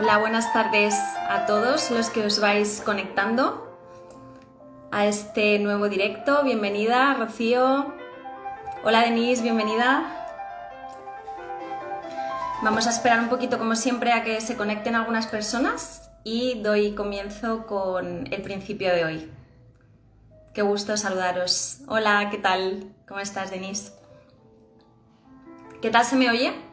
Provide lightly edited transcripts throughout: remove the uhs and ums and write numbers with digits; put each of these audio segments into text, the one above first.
Hola, buenas tardes a todos los que os vais conectando a este nuevo directo. Bienvenida, Rocío. Hola, Denise, bienvenida. Vamos a esperar un poquito, como siempre, a que se conecten algunas personas y doy comienzo con el principio de hoy. Qué gusto saludaros. Hola, ¿qué tal? ¿Cómo estás, Denise? ¿Qué tal se me oye?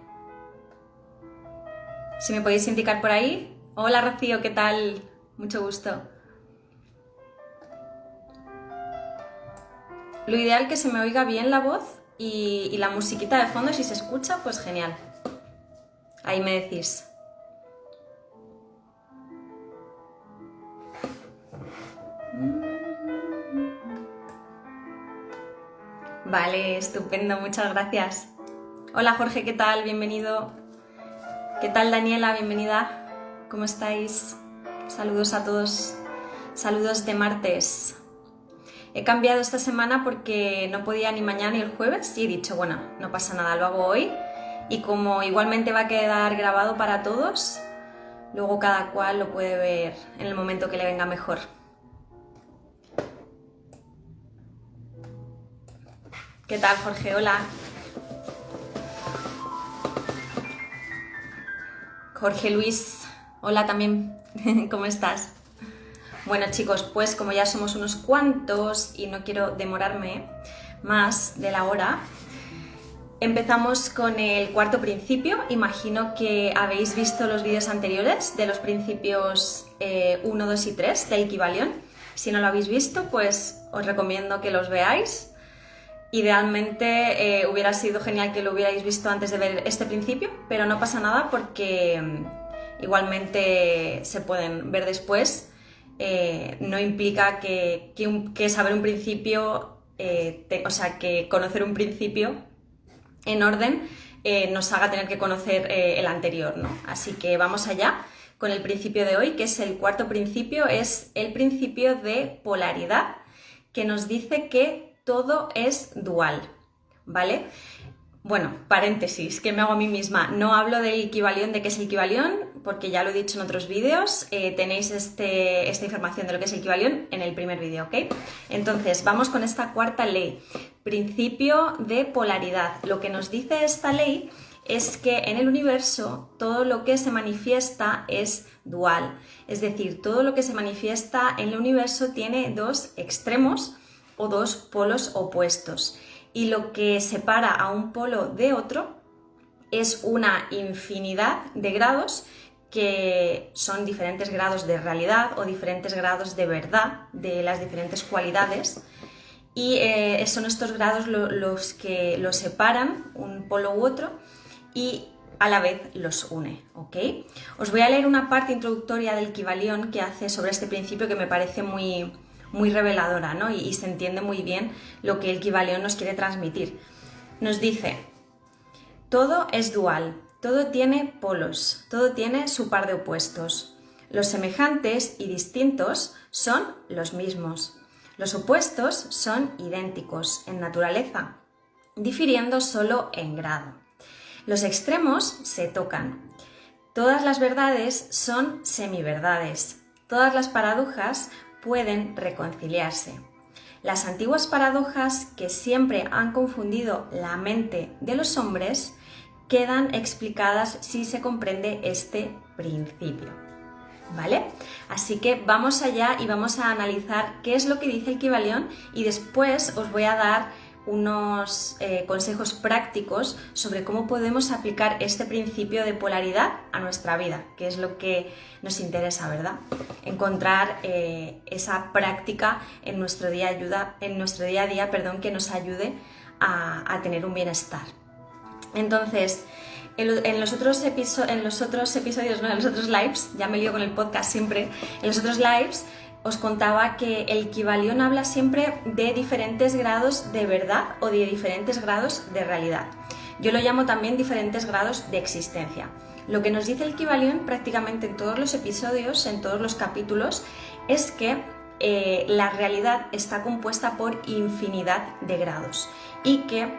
Si me podéis indicar por ahí. Hola, Rocío, ¿qué tal? Mucho gusto. Lo ideal es que se me oiga bien la voz y la musiquita de fondo, si se escucha, pues genial. Ahí me decís. Vale, estupendo, muchas gracias. Hola, Jorge, ¿qué tal? Bienvenido. ¿Qué tal, Daniela? Bienvenida. ¿Cómo estáis? Saludos a todos. Saludos de martes. He cambiado esta semana porque no podía ni mañana ni el jueves y he dicho, bueno, no pasa nada, lo hago hoy. Y como igualmente va a quedar grabado para todos, luego cada cual lo puede ver en el momento que le venga mejor. ¿Qué tal, Jorge? Hola. Jorge Luis, hola también. ¿Cómo estás? Bueno, chicos, pues como ya somos unos cuantos y no quiero demorarme más de la hora, empezamos con el cuarto principio. Imagino que habéis visto los vídeos anteriores de los principios 1, 2 y 3 del Kybalión. Si no lo habéis visto, pues os recomiendo que los veáis. Idealmente hubiera sido genial que lo hubierais visto antes de ver este principio, pero no pasa nada porque igualmente se pueden ver después. No implica que saber un principio, que conocer un principio en orden nos haga tener que conocer el anterior, ¿no? Así que vamos allá con el principio de hoy, que es el cuarto principio, es el principio de polaridad, que nos dice que todo es dual, ¿vale? Bueno, paréntesis, que me hago a mí misma. No hablo del Kybalión, de qué es el Kybalión, porque ya lo he dicho en otros vídeos. Tenéis esta información de lo que es el Kybalión en el primer vídeo, ¿ok? Entonces, vamos con esta cuarta ley. Principio de polaridad. Lo que nos dice esta ley es que en el universo todo lo que se manifiesta es dual. Es decir, todo lo que se manifiesta en el universo tiene dos extremos o dos polos opuestos. Y lo que separa a un polo de otro es una infinidad de grados que son diferentes grados de realidad o diferentes grados de verdad de las diferentes cualidades. Y son estos grados los que los separan un polo u otro y a la vez los une, ¿ok? Os voy a leer una parte introductoria del Kybalión que hace sobre este principio que me parece muy reveladora, ¿no? Y se entiende muy bien lo que el Kybalión nos quiere transmitir. Nos dice, todo es dual, todo tiene polos, todo tiene su par de opuestos. Los semejantes y distintos son los mismos. Los opuestos son idénticos en naturaleza, difiriendo solo en grado. Los extremos se tocan. Todas las verdades son semiverdades. Todas las paradojas pueden reconciliarse. Las antiguas paradojas que siempre han confundido la mente de los hombres quedan explicadas si se comprende este principio. ¿Vale? Así que vamos allá y vamos a analizar qué es lo que dice el Kybalión y después os voy a dar unos consejos prácticos sobre cómo podemos aplicar este principio de polaridad a nuestra vida, que es lo que nos interesa, ¿verdad? Encontrar esa práctica en nuestro día a día, que nos ayude a tener un bienestar. Entonces, en los otros lives, ya me lío con el podcast siempre, en los otros lives os contaba que el Kybalión habla siempre de diferentes grados de verdad o de diferentes grados de realidad. Yo lo llamo también diferentes grados de existencia. Lo que nos dice el Kybalión prácticamente en todos los episodios, en todos los capítulos, es que la realidad está compuesta por infinidad de grados y que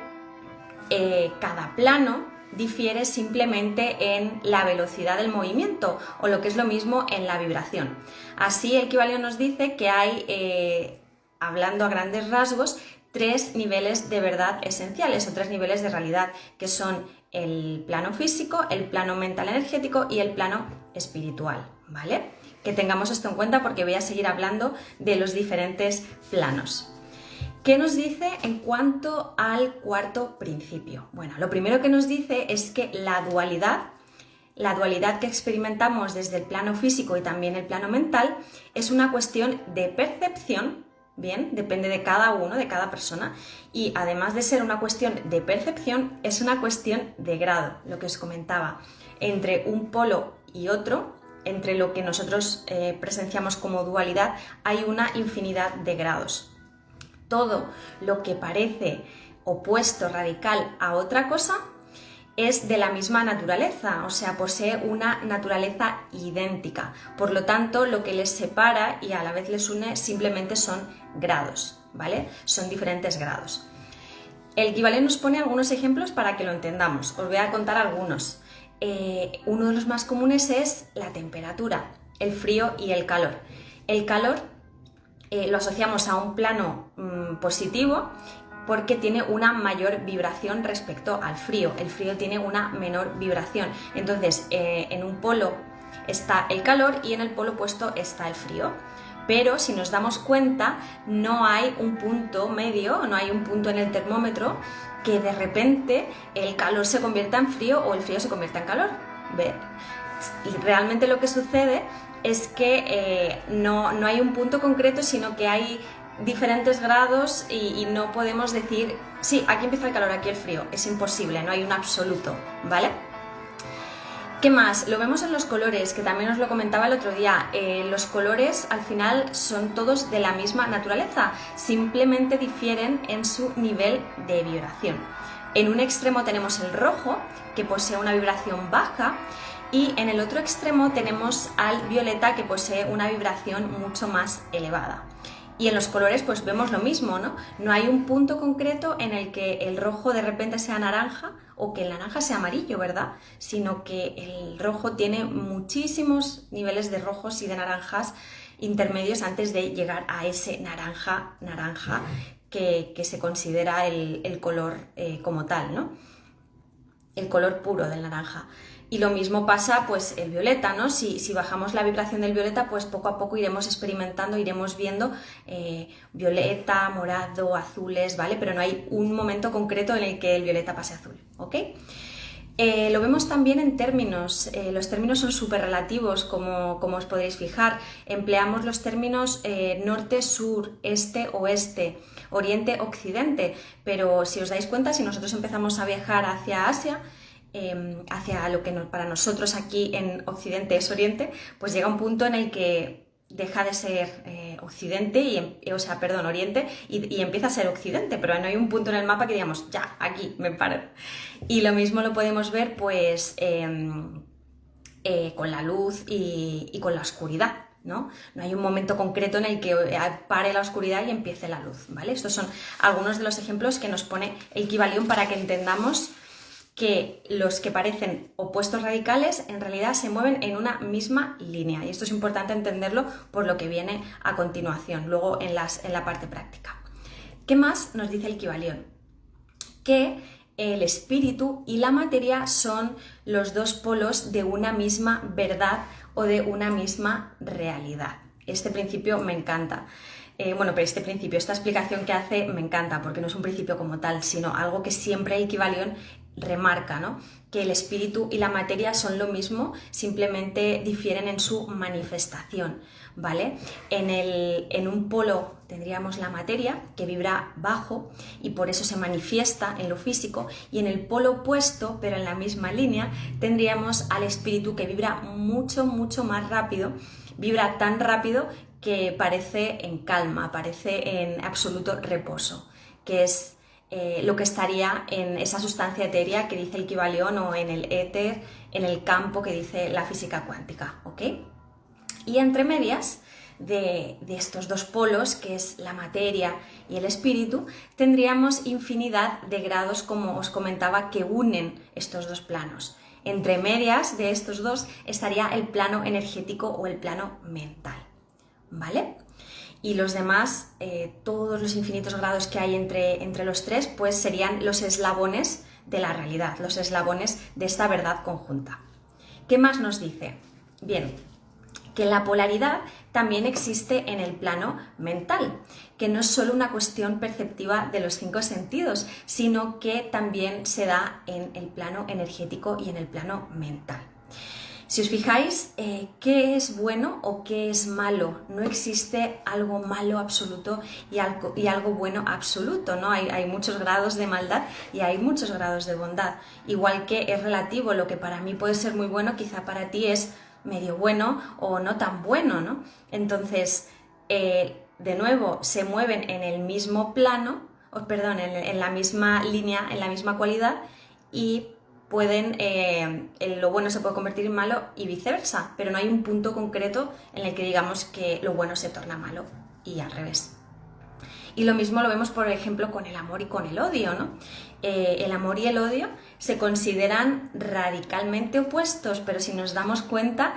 cada plano difiere simplemente en la velocidad del movimiento o lo que es lo mismo en la vibración. Así el Kybalión nos dice que hay, hablando a grandes rasgos, 3 niveles de verdad esenciales o 3 niveles de realidad, que son el plano físico, el plano mental energético y el plano espiritual, ¿vale? Que tengamos esto en cuenta porque voy a seguir hablando de los diferentes planos. ¿Qué nos dice en cuanto al cuarto principio? Bueno, lo primero que nos dice es que la dualidad que experimentamos desde el plano físico y también el plano mental es una cuestión de percepción. Bien, depende de cada uno, de cada persona, y además de ser una cuestión de percepción, es una cuestión de grado, lo que os comentaba, entre un polo y otro, entre lo que nosotros presenciamos como dualidad, hay una infinidad de grados. Todo lo que parece opuesto, radical a otra cosa, es de la misma naturaleza, o sea, posee una naturaleza idéntica. Por lo tanto, lo que les separa y a la vez les une simplemente son grados, ¿vale? Son diferentes grados. El Kybalión nos pone algunos ejemplos para que lo entendamos. Os voy a contar algunos. Uno de los más comunes es la temperatura, el frío y el calor. El calor lo asociamos a un plano positivo porque tiene una mayor vibración respecto al frío. El frío tiene una menor vibración. Entonces, en un polo está el calor y en el polo opuesto está el frío. Pero si nos damos cuenta, no hay un punto medio, no hay un punto en el termómetro que de repente el calor se convierta en frío o el frío se convierta en calor. Y realmente lo que sucede es que no hay un punto concreto, sino que hay diferentes grados y no podemos decir, sí, aquí empieza el calor, aquí el frío. Es imposible, no hay un absoluto, ¿vale? ¿Qué más? Lo vemos en los colores, que también os lo comentaba el otro día. Los colores al final son todos de la misma naturaleza, simplemente difieren en su nivel de vibración. En un extremo tenemos el rojo, que posee una vibración baja, y en el otro extremo tenemos al violeta, que posee una vibración mucho más elevada. Y en los colores pues vemos lo mismo, ¿no? No hay un punto concreto en el que el rojo de repente sea naranja o que el naranja sea amarillo, ¿verdad? Sino que el rojo tiene muchísimos niveles de rojos y de naranjas intermedios antes de llegar a ese naranja que se considera el color como tal, ¿no? El color puro del naranja. Y lo mismo pasa pues el violeta, ¿no? Si bajamos la vibración del violeta, pues poco a poco iremos experimentando, iremos viendo violeta, morado, azules, ¿vale? Pero no hay un momento concreto en el que el violeta pase azul, ¿ok? Lo vemos también en términos. Los términos son súper relativos, como os podréis fijar. Empleamos los términos norte, sur, este, oeste, oriente, occidente, pero si os dais cuenta, si nosotros empezamos a viajar hacia Asia, hacia lo que para nosotros aquí en Occidente es Oriente, pues llega un punto en el que deja de ser Oriente y empieza a ser Occidente, pero no hay un punto en el mapa que digamos, ya, aquí me paro. Y lo mismo lo podemos ver pues con la luz y con la oscuridad, ¿no? No hay un momento concreto en el que pare la oscuridad y empiece la luz, ¿vale? Estos son algunos de los ejemplos que nos pone el Kybalión para que entendamos que los que parecen opuestos radicales en realidad se mueven en una misma línea, y esto es importante entenderlo por lo que viene a continuación, luego en la parte práctica. ¿Qué más nos dice el Kybalión? Que el espíritu y la materia son los dos polos de una misma verdad o de una misma realidad. Este principio me encanta. Esta explicación que hace me encanta, porque no es un principio como tal, sino algo que siempre el Kybalión remarca, ¿no? Que el espíritu y la materia son lo mismo, simplemente difieren en su manifestación, ¿vale? En un polo tendríamos la materia, que vibra bajo y por eso se manifiesta en lo físico, y en el polo opuesto, pero en la misma línea, tendríamos al espíritu, que vibra mucho, mucho más rápido, vibra tan rápido que parece en calma, parece en absoluto reposo, que es lo que estaría en esa sustancia etérea que dice el Kybalión, o en el éter, en el campo que dice la física cuántica, ¿ok? Y entre medias de estos dos polos, que es la materia y el espíritu, tendríamos infinidad de grados, como os comentaba, que unen estos dos planos. Entre medias de estos dos estaría el plano energético o el plano mental, ¿vale? Y los demás, todos los infinitos grados que hay entre los tres, pues serían los eslabones de la realidad, los eslabones de esta verdad conjunta. ¿Qué más nos dice? Bien, que la polaridad también existe en el plano mental, que no es solo una cuestión perceptiva de los 5 sentidos, sino que también se da en el plano energético y en el plano mental. Si os fijáis, ¿qué es bueno o qué es malo? No existe algo malo absoluto y algo bueno absoluto, ¿no? Hay muchos grados de maldad y hay muchos grados de bondad. Igual que es relativo, lo que para mí puede ser muy bueno, quizá para ti es medio bueno o no tan bueno, ¿no? Entonces, de nuevo, se mueven en el mismo plano, en la misma línea, en la misma cualidad, y pueden, lo bueno se puede convertir en malo y viceversa, pero no hay un punto concreto en el que digamos que lo bueno se torna malo y al revés. Y lo mismo lo vemos, por ejemplo, con el amor y con el odio, ¿no? El amor y el odio se consideran radicalmente opuestos, pero si nos damos cuenta,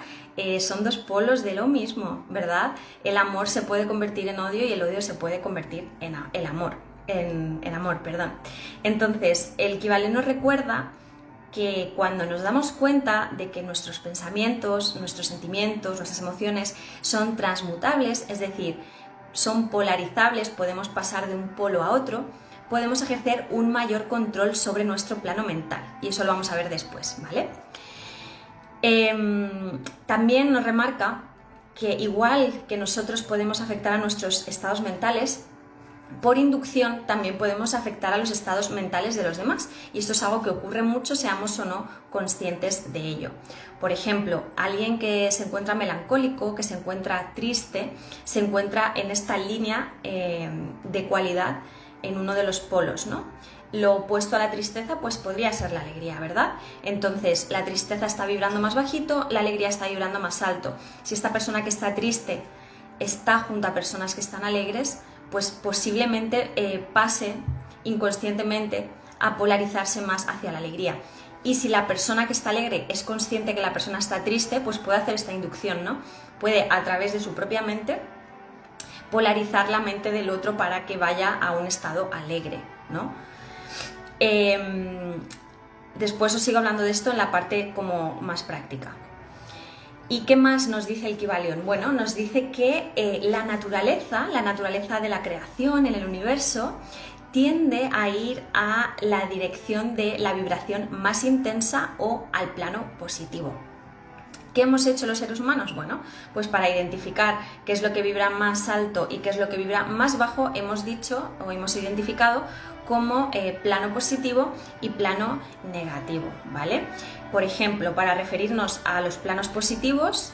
son dos polos de lo mismo, ¿verdad? El amor se puede convertir en odio y el odio se puede convertir en amor. Entonces, el Kybalión nos recuerda que cuando nos damos cuenta de que nuestros pensamientos, nuestros sentimientos, nuestras emociones son transmutables, es decir, son polarizables, podemos pasar de un polo a otro, podemos ejercer un mayor control sobre nuestro plano mental, y eso lo vamos a ver después, ¿vale? También nos remarca que igual que nosotros podemos afectar a nuestros estados mentales, por inducción también podemos afectar a los estados mentales de los demás, y esto es algo que ocurre mucho, seamos o no conscientes de ello. Por ejemplo, alguien que se encuentra melancólico, que se encuentra triste, se encuentra en esta línea de cualidad en uno de los polos, ¿no? Lo opuesto a la tristeza pues podría ser la alegría, ¿verdad? Entonces la tristeza está vibrando más bajito, la alegría está vibrando más alto. Si esta persona que está triste está junto a personas que están alegres, pues posiblemente pase inconscientemente a polarizarse más hacia la alegría. Y si la persona que está alegre es consciente que la persona está triste, pues puede hacer esta inducción, ¿no? Puede, a través de su propia mente, polarizar la mente del otro para que vaya a un estado alegre, ¿no? Después os sigo hablando de esto en la parte como más práctica. ¿Y qué más nos dice el Kybalión? Bueno, nos dice que la naturaleza de la creación en el universo, tiende a ir a la dirección de la vibración más intensa o al plano positivo. ¿Qué hemos hecho los seres humanos? Bueno, pues para identificar qué es lo que vibra más alto y qué es lo que vibra más bajo, hemos dicho o hemos identificado como plano positivo y plano negativo, ¿vale? Por ejemplo, para referirnos a los planos positivos,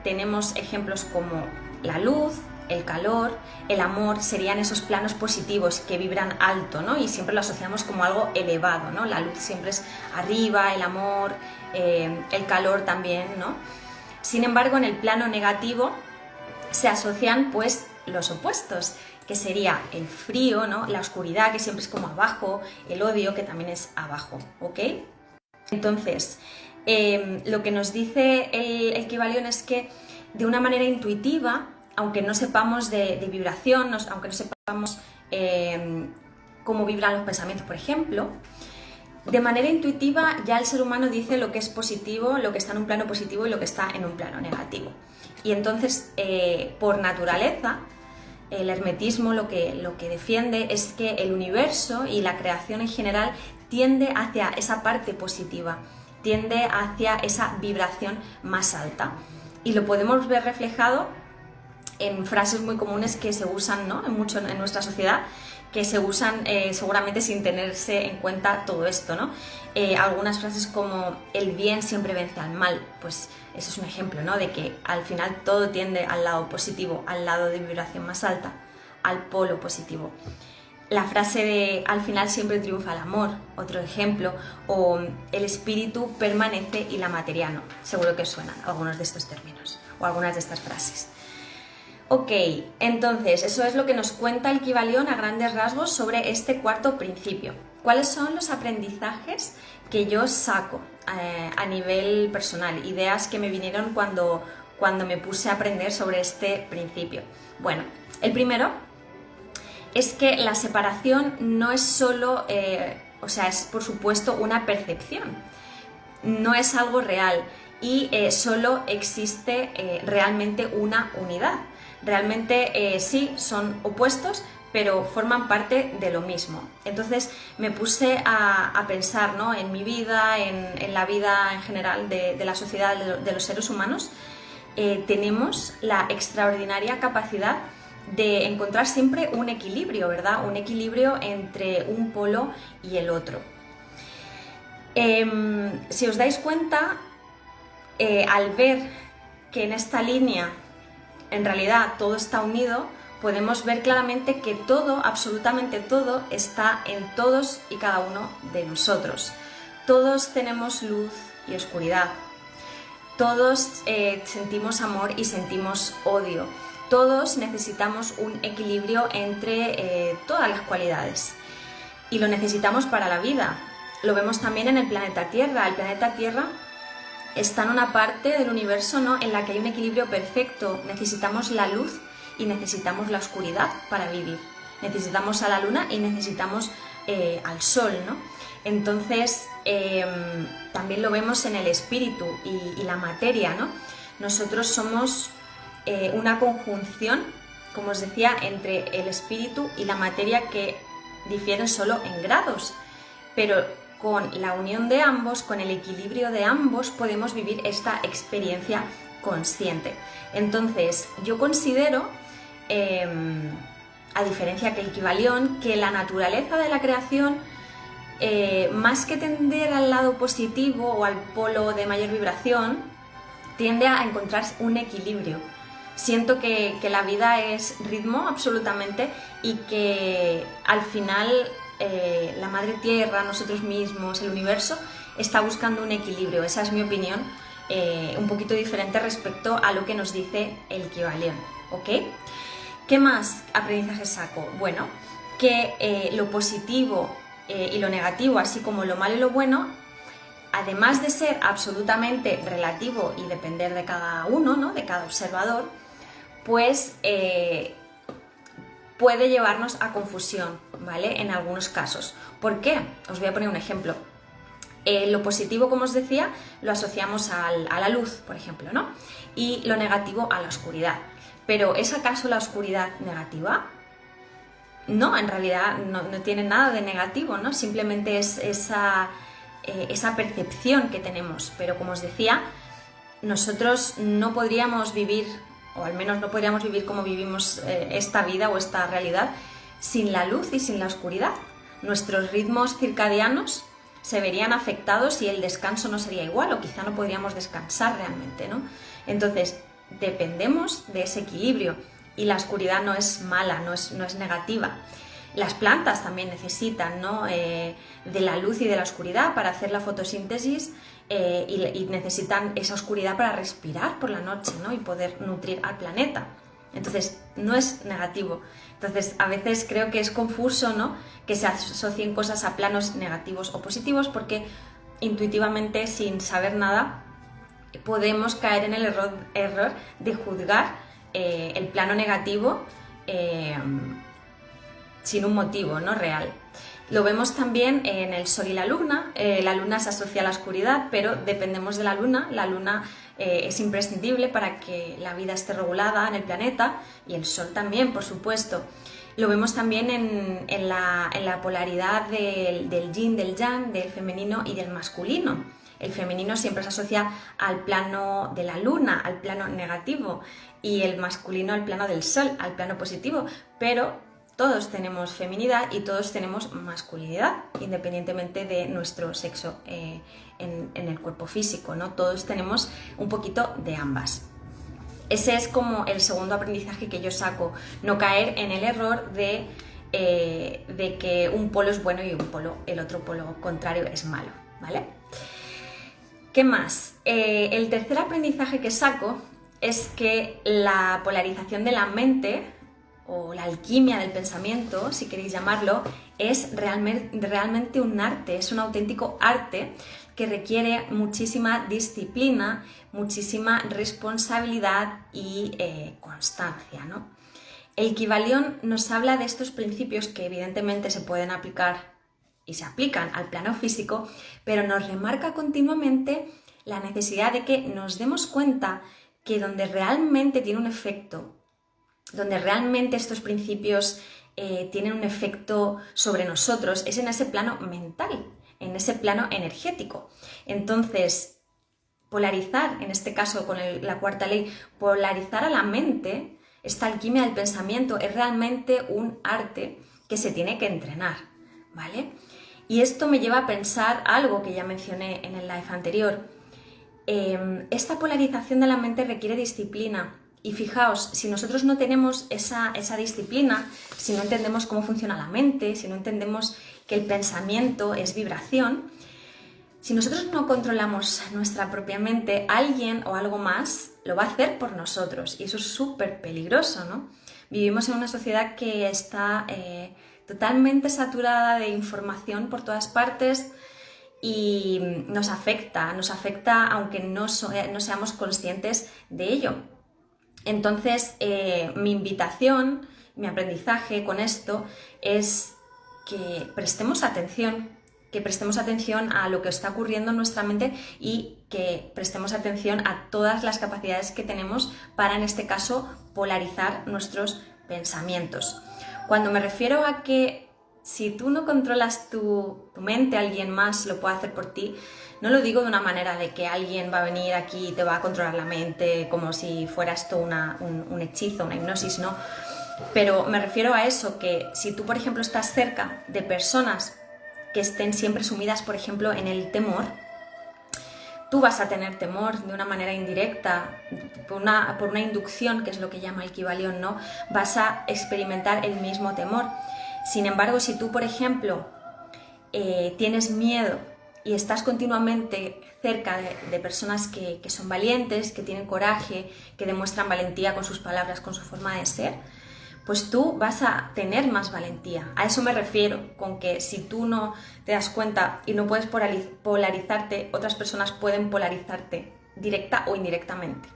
tenemos ejemplos como la luz, el calor, el amor, serían esos planos positivos que vibran alto, ¿no? Y siempre lo asociamos como algo elevado, ¿no? La luz siempre es arriba, el amor, el calor también, ¿no? Sin embargo, en el plano negativo se asocian pues los opuestos, que sería el frío, ¿no? La oscuridad, que siempre es como abajo, el odio, que también es abajo, ¿ok? Entonces, lo que nos dice el Kybalión es que de una manera intuitiva, aunque no sepamos de vibración, aunque no sepamos cómo vibran los pensamientos, por ejemplo, de manera intuitiva ya el ser humano dice lo que es positivo, lo que está en un plano positivo y lo que está en un plano negativo. Y entonces, por naturaleza, el hermetismo lo que defiende es que el universo y la creación en general tiende hacia esa parte positiva, tiende hacia esa vibración más alta. Y lo podemos ver reflejado en frases muy comunes que se usan, ¿no? mucho en nuestra sociedad, que se usan seguramente sin tenerse en cuenta todo esto, ¿no? Algunas frases como el bien siempre vence al mal, pues eso es un ejemplo, ¿no? De que al final todo tiende al lado positivo, al lado de vibración más alta, al polo positivo. La frase de al final siempre triunfa el amor, otro ejemplo, o el espíritu permanece y la materia no. Seguro que os suenan algunos de estos términos o algunas de estas frases. Ok, entonces eso es lo que nos cuenta el Kybalión a grandes rasgos sobre este cuarto principio. ¿Cuáles son los aprendizajes que yo saco a nivel personal? Ideas que me vinieron cuando me puse a aprender sobre este principio. Bueno, el primero es que la separación no es solo, es por supuesto una percepción, no es algo real y solo existe realmente una unidad. Realmente sí, son opuestos, pero forman parte de lo mismo. Entonces me puse a pensar, ¿no?, en mi vida, en la vida en general de la sociedad, de los seres humanos. Tenemos la extraordinaria capacidad de encontrar siempre un equilibrio, ¿verdad? Un equilibrio entre un polo y el otro. Si os dais cuenta, al ver que en esta línea en realidad todo está unido, podemos ver claramente que todo, absolutamente todo, está en todos y cada uno de nosotros. Todos tenemos luz y oscuridad. Todos sentimos amor y sentimos odio. Todos necesitamos un equilibrio entre todas las cualidades. Y lo necesitamos para la vida. Lo vemos también en el planeta Tierra. El planeta Tierra está en una parte del universo, ¿no?, en la que hay un equilibrio perfecto. Necesitamos la luz y necesitamos la oscuridad para vivir. Necesitamos a la luna y necesitamos al sol, ¿no? Entonces, también lo vemos en el espíritu y la materia, ¿no? Nosotros somos una conjunción, como os decía, entre el espíritu y la materia que difieren solo en grados, pero con la unión de ambos, con el equilibrio de ambos, podemos vivir esta experiencia consciente. Entonces, yo considero, a diferencia que el Kybalión, que la naturaleza de la creación, más que tender al lado positivo o al polo de mayor vibración, tiende a encontrar un equilibrio. Siento que la vida es ritmo absolutamente y que al final la Madre Tierra, nosotros mismos, el universo, está buscando un equilibrio. Esa es mi opinión, un poquito diferente respecto a lo que nos dice el Kybalión, ¿ok? ¿Qué más aprendizajes saco? Bueno, que lo positivo y lo negativo, así como lo malo y lo bueno, además de ser absolutamente relativo y depender de cada uno, ¿no?, de cada observador, pues puede llevarnos a confusión, ¿vale?, en algunos casos. ¿Por qué? Os voy a poner un ejemplo. Lo positivo, como os decía, lo asociamos a la luz, por ejemplo, ¿no? Y lo negativo a la oscuridad. Pero ¿es acaso la oscuridad negativa? No, en realidad no tiene nada de negativo, ¿no? Simplemente es esa percepción que tenemos. Pero como os decía, nosotros no podríamos vivir, o al menos no podríamos vivir como vivimos esta vida o esta realidad, sin la luz y sin la oscuridad. Nuestros ritmos circadianos se verían afectados y el descanso no sería igual, o quizá no podríamos descansar realmente, ¿no? Entonces, dependemos de ese equilibrio y la oscuridad no es mala, no es negativa. Las plantas también necesitan, ¿no?, de la luz y de la oscuridad para hacer la fotosíntesis y necesitan esa oscuridad para respirar por la noche, ¿no?, y poder nutrir al planeta. Entonces, no es negativo. Entonces, a veces creo que es confuso, ¿no?, que se asocien cosas a planos negativos o positivos, porque intuitivamente, sin saber nada, podemos caer en el error de juzgar el plano negativo sin un motivo, ¿no?, real. Lo vemos también en el Sol y la Luna. La Luna se asocia a la oscuridad, pero dependemos de la Luna. La Luna es imprescindible para que la vida esté regulada en el planeta, y el Sol también, por supuesto. Lo vemos también en la polaridad del yin, del yang, del femenino y del masculino. El femenino siempre se asocia al plano de la luna, al plano negativo, y el masculino al plano del sol, al plano positivo, pero todos tenemos feminidad y todos tenemos masculinidad, independientemente de nuestro sexo en el cuerpo físico, ¿no? Todos tenemos un poquito de ambas. Ese es como el segundo aprendizaje que yo saco, no caer en el error de que un polo es bueno y el otro polo contrario es malo, ¿vale? ¿Qué más? El tercer aprendizaje que saco es que la polarización de la mente, o la alquimia del pensamiento, si queréis llamarlo, es realmente un arte, es un auténtico arte que requiere muchísima disciplina, muchísima responsabilidad y constancia, ¿no? El Kybalión nos habla de estos principios que evidentemente se pueden aplicar y se aplican al plano físico, pero nos remarca continuamente la necesidad de que nos demos cuenta que donde realmente tiene un efecto, donde realmente estos principios tienen un efecto sobre nosotros, es en ese plano mental, en ese plano energético. Entonces, polarizar, en este caso con la cuarta ley, polarizar a la mente, esta alquimia del pensamiento, es realmente un arte que se tiene que entrenar, ¿vale? Y esto me lleva a pensar algo que ya mencioné en el live anterior. Esta polarización de la mente requiere disciplina. Y fijaos, si nosotros no tenemos esa disciplina, si no entendemos cómo funciona la mente, si no entendemos que el pensamiento es vibración, si nosotros no controlamos nuestra propia mente, alguien o algo más lo va a hacer por nosotros. Y eso es súper peligroso, ¿no? Vivimos en una sociedad que está totalmente saturada de información por todas partes y nos afecta aunque no seamos conscientes de ello. Entonces, mi invitación, mi aprendizaje con esto es que prestemos atención a lo que está ocurriendo en nuestra mente y que prestemos atención a todas las capacidades que tenemos para, en este caso, polarizar nuestros pensamientos. Cuando me refiero a que si tú no controlas tu mente, alguien más lo puede hacer por ti, no lo digo de una manera de que alguien va a venir aquí y te va a controlar la mente como si fuera esto un hechizo, una hipnosis, ¿no? Pero me refiero a eso, que si tú, por ejemplo, estás cerca de personas que estén siempre sumidas, por ejemplo, en el temor, tú vas a tener temor de una manera indirecta, por una inducción, que es lo que llama el Kybalión, ¿no? Vas a experimentar el mismo temor. Sin embargo, si tú, por ejemplo, tienes miedo y estás continuamente cerca de personas que son valientes, que tienen coraje, que demuestran valentía con sus palabras, con su forma de ser, pues tú vas a tener más valentía. A eso me refiero, con que si tú no te das cuenta y no puedes polarizarte, otras personas pueden polarizarte directa o indirectamente.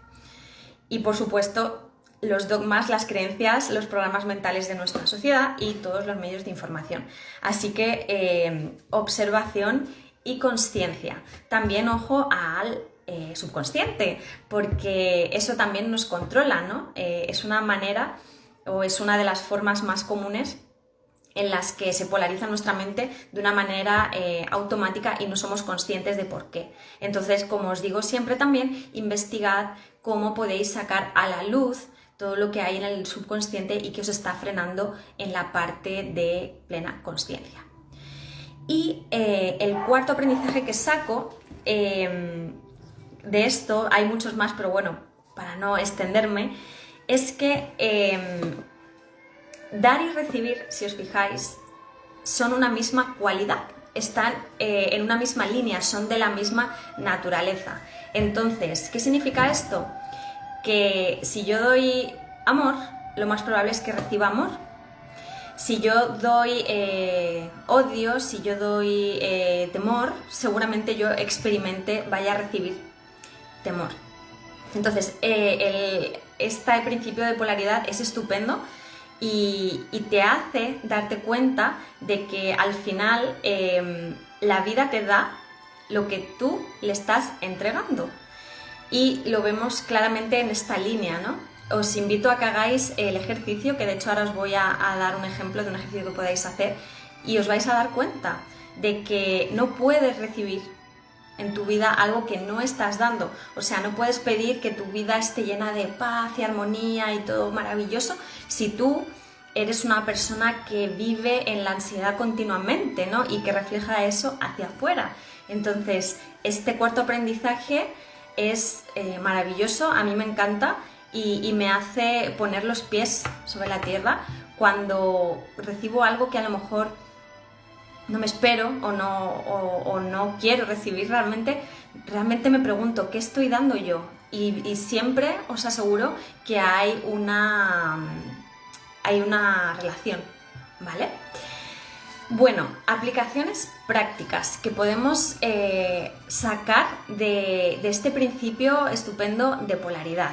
Y por supuesto, los dogmas, las creencias, los programas mentales de nuestra sociedad y todos los medios de información. Así que observación y consciencia. También ojo al subconsciente, porque eso también nos controla, ¿no? Es una manera o es una de las formas más comunes en las que se polariza nuestra mente de una manera automática y no somos conscientes de por qué. Entonces, como os digo siempre también, investigad cómo podéis sacar a la luz todo lo que hay en el subconsciente y que os está frenando en la parte de plena consciencia. Y el cuarto aprendizaje que saco de esto, hay muchos más, pero bueno, para no extenderme, es que dar y recibir, si os fijáis, son una misma cualidad, están en una misma línea, son de la misma naturaleza. Entonces, ¿qué significa esto? Que si yo doy amor, lo más probable es que reciba amor. Si yo doy odio, si yo doy temor, seguramente yo vaya a recibir temor. Entonces, este principio de polaridad es estupendo y te hace darte cuenta de que al final la vida te da lo que tú le estás entregando. Y lo vemos claramente en esta línea, ¿no? Os invito a que hagáis el ejercicio, que de hecho ahora os voy a dar un ejemplo de un ejercicio que podáis hacer y os vais a dar cuenta de que no puedes recibir en tu vida algo que no estás dando. O sea, no puedes pedir que tu vida esté llena de paz y armonía y todo maravilloso si tú eres una persona que vive en la ansiedad continuamente, ¿no? Y que refleja eso hacia afuera. Entonces, este cuarto aprendizaje es maravilloso, a mí me encanta y me hace poner los pies sobre la tierra cuando recibo algo que a lo mejor no me espero o no quiero recibir realmente me pregunto, ¿qué estoy dando yo? y siempre os aseguro que hay una relación, ¿vale? Bueno, aplicaciones prácticas que podemos sacar de este principio estupendo de polaridad.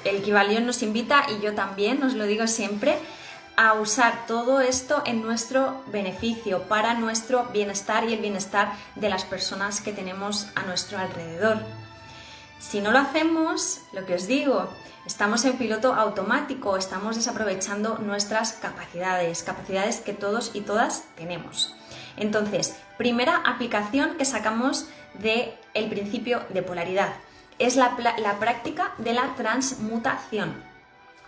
El Kybalión nos invita, y yo también os lo digo siempre, a usar todo esto en nuestro beneficio, para nuestro bienestar y el bienestar de las personas que tenemos a nuestro alrededor. Si no lo hacemos, lo que os digo, estamos en piloto automático, estamos desaprovechando nuestras capacidades que todos y todas tenemos. Entonces, primera aplicación que sacamos del principio de polaridad es la práctica de la transmutación.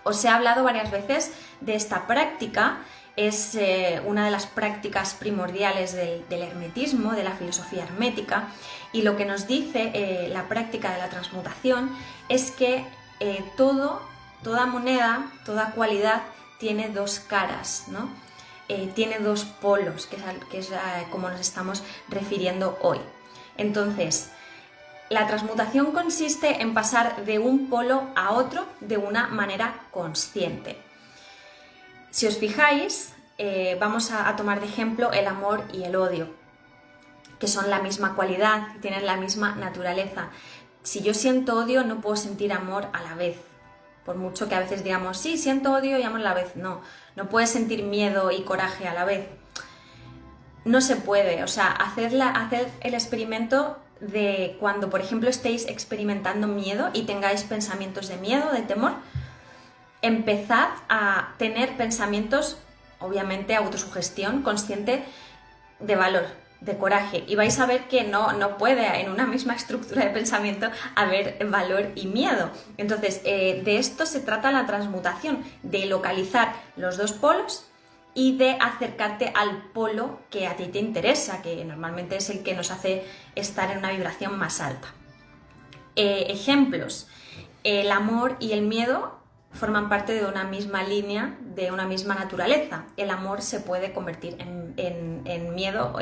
Os he hablado varias veces de esta práctica, es una de las prácticas primordiales del hermetismo, de la filosofía hermética, y lo que nos dice la práctica de la transmutación es que toda moneda, toda cualidad tiene dos caras, ¿no? Tiene dos polos, que es como nos estamos refiriendo hoy. Entonces, la transmutación consiste en pasar de un polo a otro de una manera consciente. Si os fijáis, vamos a tomar de ejemplo el amor y el odio, que son la misma cualidad, tienen la misma naturaleza. Si yo siento odio, no puedo sentir amor a la vez. Por mucho que a veces digamos, sí, siento odio y amor a la vez. No puedes sentir miedo y coraje a la vez. No se puede. O sea, hacer el experimento de cuando, por ejemplo, estéis experimentando miedo y tengáis pensamientos de miedo, de temor, empezad a tener pensamientos, obviamente, autosugestión consciente de valor, de coraje, y vais a ver que no puede en una misma estructura de pensamiento haber valor y miedo. Entonces, de esto se trata la transmutación, de localizar los dos polos y de acercarte al polo que a ti te interesa, que normalmente es el que nos hace estar en una vibración más alta. Ejemplos: el amor y el miedo forman parte de una misma línea, de una misma naturaleza. El amor se puede convertir en miedo.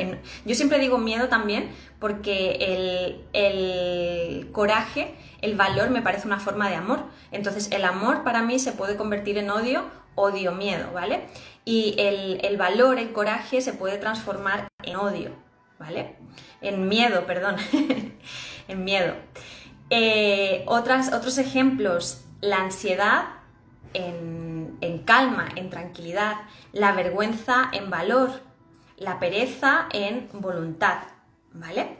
Yo siempre digo miedo también porque el coraje, el valor, me parece una forma de amor. Entonces el amor para mí se puede convertir en odio, miedo, ¿vale? Y el valor, el coraje, se puede transformar en odio, ¿vale? En miedo, perdón. En miedo. Otros ejemplos: la ansiedad en calma, en tranquilidad, la vergüenza en valor, la pereza en voluntad, ¿vale?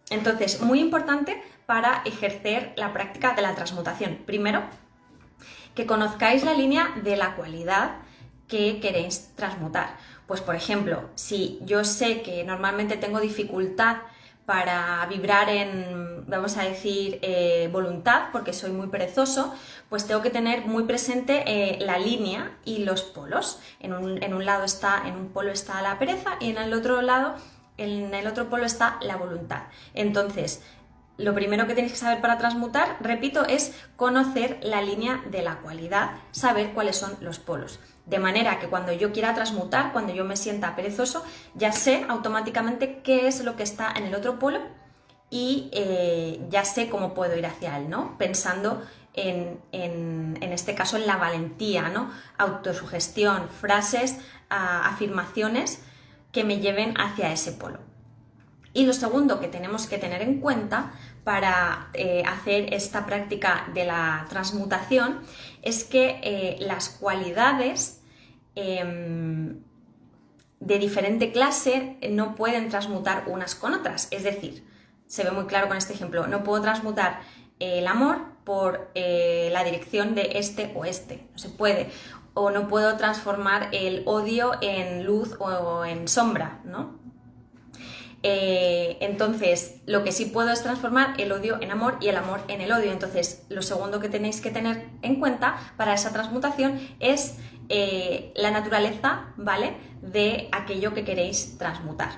Entonces, muy importante para ejercer la práctica de la transmutación. Primero, que conozcáis la línea de la cualidad que queréis transmutar. Pues, por ejemplo, si yo sé que normalmente tengo dificultad para vibrar en, vamos a decir, voluntad, porque soy muy perezoso, pues tengo que tener muy presente la línea y los polos. En un polo está la pereza y en el otro polo está la voluntad. Entonces, lo primero que tenéis que saber para transmutar, repito, es conocer la línea de la cualidad, saber cuáles son los polos. De manera que cuando yo quiera transmutar, cuando yo me sienta perezoso, ya sé automáticamente qué es lo que está en el otro polo y ya sé cómo puedo ir hacia él, ¿no? Pensando en este caso en la valentía, ¿no? Autosugestión, frases, afirmaciones que me lleven hacia ese polo. Y lo segundo que tenemos que tener en cuenta para hacer esta práctica de la transmutación es que las cualidades de diferente clase no pueden transmutar unas con otras. Es decir, se ve muy claro con este ejemplo, no puedo transmutar el amor por la dirección de este o este, no se puede. O no puedo transformar el odio en luz o en sombra, ¿no? Entonces, lo que sí puedo es transformar el odio en amor y el amor en el odio. Entonces, lo segundo que tenéis que tener en cuenta para esa transmutación es la naturaleza, ¿vale?, de aquello que queréis transmutar.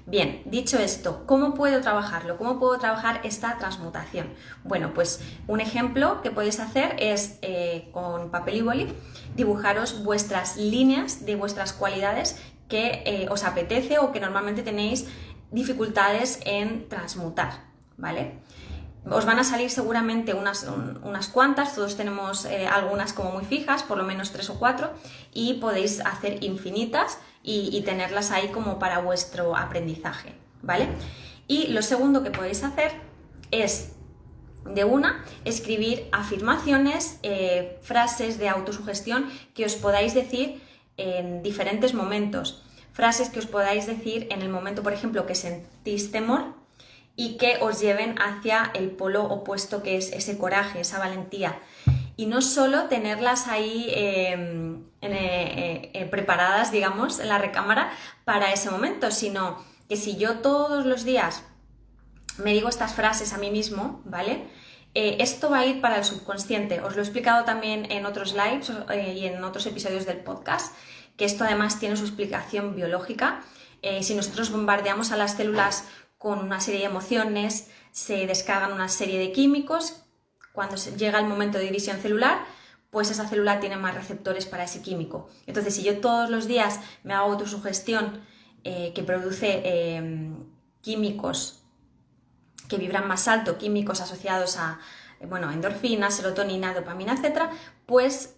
Bien, dicho esto, ¿cómo puedo trabajarlo? ¿Cómo puedo trabajar esta transmutación? Bueno, pues un ejemplo que podéis hacer es con papel y boli, dibujaros vuestras líneas de vuestras cualidades que os apetece o que normalmente tenéis dificultades en transmutar, ¿vale? Os van a salir seguramente unas cuantas, todos tenemos algunas como muy fijas, por lo menos 3 o 4, y podéis hacer infinitas y tenerlas ahí como para vuestro aprendizaje, ¿vale? Y lo segundo que podéis hacer es, de una, escribir afirmaciones, frases de autosugestión que os podáis decir en diferentes momentos. Frases que os podáis decir en el momento, por ejemplo, que sentís temor y que os lleven hacia el polo opuesto, que es ese coraje, esa valentía. Y no solo tenerlas ahí preparadas, digamos, en la recámara para ese momento, sino que si yo todos los días me digo estas frases a mí mismo, ¿vale? Esto va a ir para el subconsciente. Os lo he explicado también en otros lives y en otros episodios del podcast, que esto además tiene su explicación biológica. Si nosotros bombardeamos a las células con una serie de emociones, se descargan una serie de químicos. Cuando llega el momento de división celular, pues esa célula tiene más receptores para ese químico. Entonces, si yo todos los días me hago autosugestión que produce químicos que vibran más alto, químicos asociados a endorfinas, serotonina, dopamina, etc., pues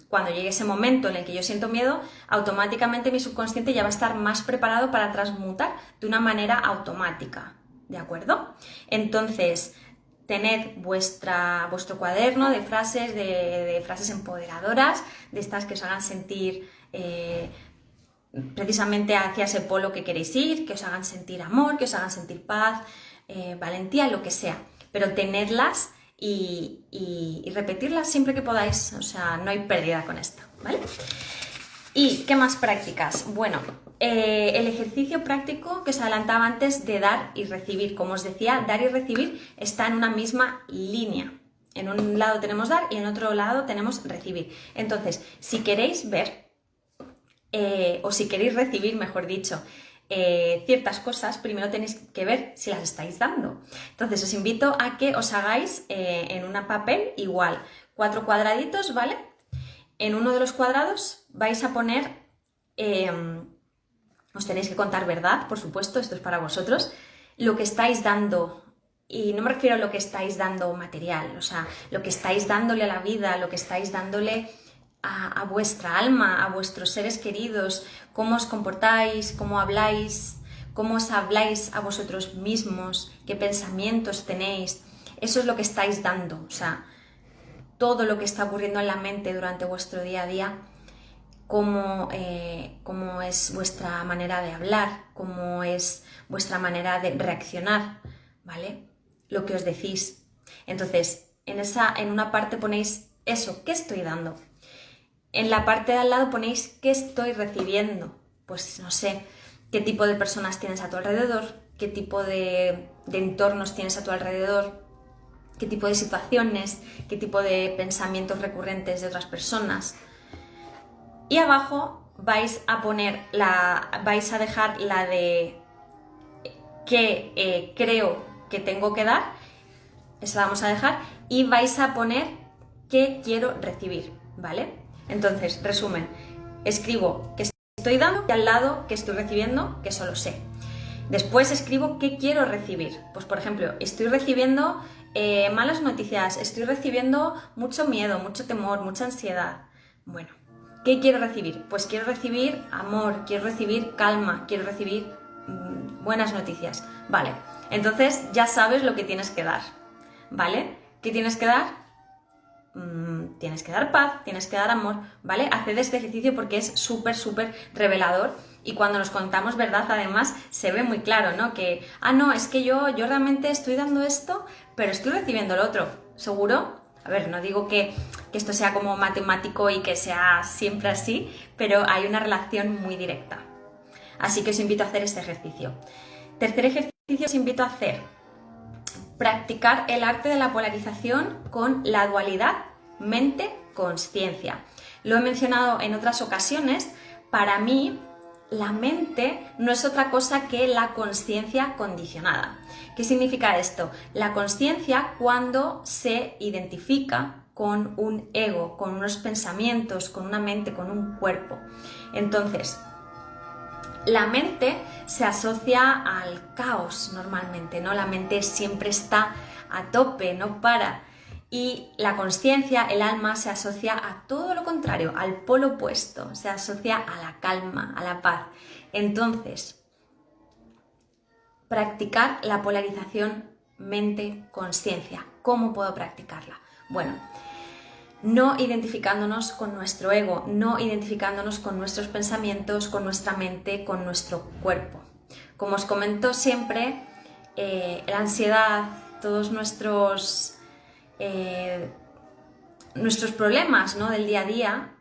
cuando llegue ese momento en el que yo siento miedo, automáticamente mi subconsciente ya va a estar más preparado para transmutar de una manera automática, ¿de acuerdo? Entonces, tened vuestro cuaderno de frases, de frases empoderadoras, de estas que os hagan sentir precisamente hacia ese polo que queréis ir, que os hagan sentir amor, que os hagan sentir paz, valentía, lo que sea, pero tenedlas y repetirlas siempre que podáis, o sea, no hay pérdida con esto, ¿vale? ¿Y qué más prácticas? Bueno, el ejercicio práctico que os adelantaba antes de dar y recibir, como os decía, dar y recibir está en una misma línea. En un lado tenemos dar y en otro lado tenemos recibir. Entonces, si queréis ver, o si queréis recibir, mejor dicho, ciertas cosas, primero tenéis que ver si las estáis dando. Entonces os invito a que os hagáis en un papel igual 4 cuadraditos, ¿vale? En uno de los cuadrados vais a poner, os tenéis que contar verdad, por supuesto, esto es para vosotros, lo que estáis dando. Y no me refiero a lo que estáis dando material, o sea, lo que estáis dándole a la vida, lo que estáis dándole a vuestra alma, a vuestros seres queridos, cómo os comportáis, cómo habláis, cómo os habláis a vosotros mismos, qué pensamientos tenéis. Eso es lo que estáis dando, o sea, todo lo que está ocurriendo en la mente durante vuestro día a día, cómo es vuestra manera de hablar, cómo es vuestra manera de reaccionar, ¿vale? Lo que os decís. Entonces, en una parte ponéis eso, ¿qué estoy dando? En la parte de al lado ponéis qué estoy recibiendo. Pues no sé, qué tipo de personas tienes a tu alrededor, qué tipo de entornos tienes a tu alrededor, qué tipo de situaciones, qué tipo de pensamientos recurrentes de otras personas. Y abajo vais a dejar la de qué creo que tengo que dar, esa la vamos a dejar, y vais a poner qué quiero recibir, ¿vale? Entonces, resumen, escribo qué estoy dando y al lado qué estoy recibiendo, que eso lo sé. Después escribo qué quiero recibir. Pues por ejemplo, estoy recibiendo malas noticias, estoy recibiendo mucho miedo, mucho temor, mucha ansiedad. Bueno, ¿qué quiero recibir? Pues quiero recibir amor, quiero recibir calma, quiero recibir buenas noticias. Vale, entonces ya sabes lo que tienes que dar, ¿vale? ¿Qué tienes que dar? Tienes que dar paz, tienes que dar amor, ¿vale? Haced este ejercicio porque es súper, súper revelador y cuando nos contamos verdad, además, se ve muy claro, ¿no? Que, no, es que yo realmente estoy dando esto, pero estoy recibiendo lo otro, ¿seguro? A ver, no digo que esto sea como matemático y que sea siempre así, pero hay una relación muy directa. Así que os invito a hacer este ejercicio. Tercer ejercicio os invito a hacer: practicar el arte de la polarización con la dualidad mente-consciencia. Lo he mencionado en otras ocasiones. Para mí, la mente no es otra cosa que la consciencia condicionada. ¿Qué significa esto? La consciencia cuando se identifica con un ego, con unos pensamientos, con una mente, con un cuerpo. Entonces, la mente se asocia al caos normalmente, ¿no? La mente siempre está a tope, no para. Y la consciencia, el alma, se asocia a todo lo contrario, al polo opuesto, se asocia a la calma, a la paz. Entonces, practicar la polarización mente-consciencia. ¿Cómo puedo practicarla? Bueno, no identificándonos con nuestro ego, no identificándonos con nuestros pensamientos, con nuestra mente, con nuestro cuerpo. Como os comento siempre, la ansiedad, todos nuestros problemas, ¿no?, del día a día,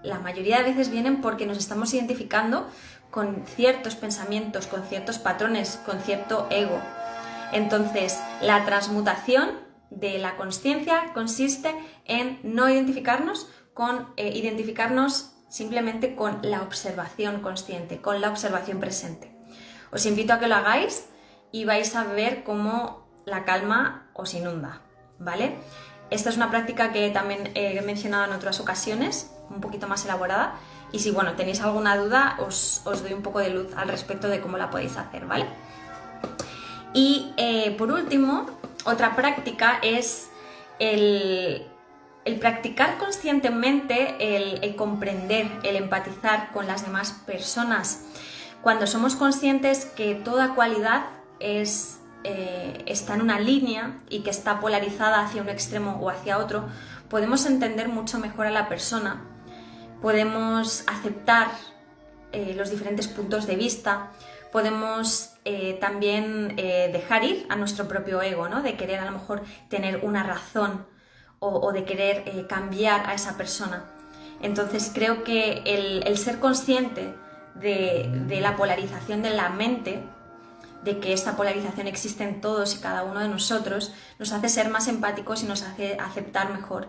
la mayoría de veces vienen porque nos estamos identificando con ciertos pensamientos, con ciertos patrones, con cierto ego. Entonces, la transmutación de la consciencia consiste en no identificarnos identificarnos simplemente con la observación consciente, con la observación presente. Os invito a que lo hagáis y vais a ver cómo la calma os inunda, ¿vale? Esta es una práctica que también he mencionado en otras ocasiones, un poquito más elaborada, y si tenéis alguna duda os doy un poco de luz al respecto de cómo la podéis hacer, ¿vale? Y por último, otra práctica es el practicar conscientemente, el comprender, el empatizar con las demás personas. Cuando somos conscientes que toda cualidad está en una línea y que está polarizada hacia un extremo o hacia otro, podemos entender mucho mejor a la persona, podemos aceptar los diferentes puntos de vista, podemos también dejar ir a nuestro propio ego, ¿no?, de querer a lo mejor tener una razón o de querer cambiar a esa persona. Entonces creo que el ser consciente de la polarización de la mente, de que esta polarización existe en todos y cada uno de nosotros, nos hace ser más empáticos y nos hace aceptar mejor